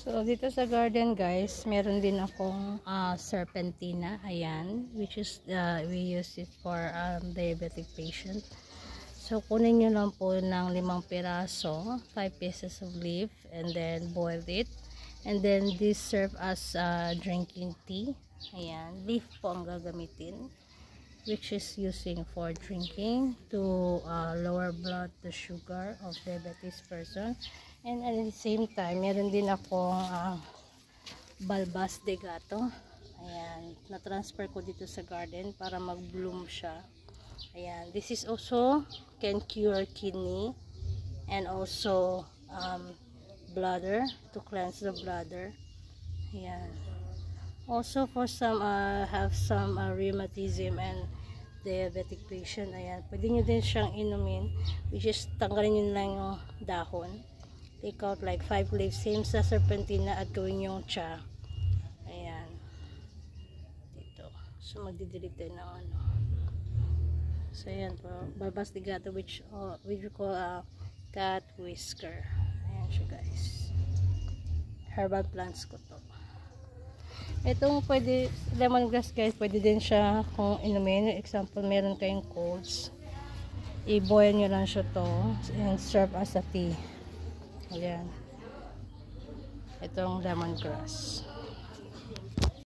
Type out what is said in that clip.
So, dito sa garden guys, meron din akong serpentina, ayan, which is, we use it for diabetic patient. So, kunin nyo lang po ng 5 piraso, 5 pieces of leaf, and then boil it. And then, this serve as drinking tea. Ayan, leaf po ang gagamitin, which is using for drinking to lower blood the sugar of diabetes person. And at the same time, meron din akong balbas de gato. Ayan, na-transfer ko dito sa garden para mag-bloom siya. Ayan, this is also can cure kidney and also bladder, to cleanse the bladder. Ayan. Also for some have some rheumatism and diabetic patient, ayan, pwede nyo din siyang inumin, which is tanggalin nyo lang yung dahon, take out like 5 leaves, same sa serpentina, at gawin yung cha. Ayan, dito. So magdidelete tayo ng ano. So ayan po, balbas de gato, which we call cat whisker. Ayan siya guys, herbal plants ko to. Itong pwede, lemongrass guys, pwede din siya kung inumin. Example, meron kayong colds, i-boil nyo lang siya to and serve as a tea. Ayan, itong lemongrass.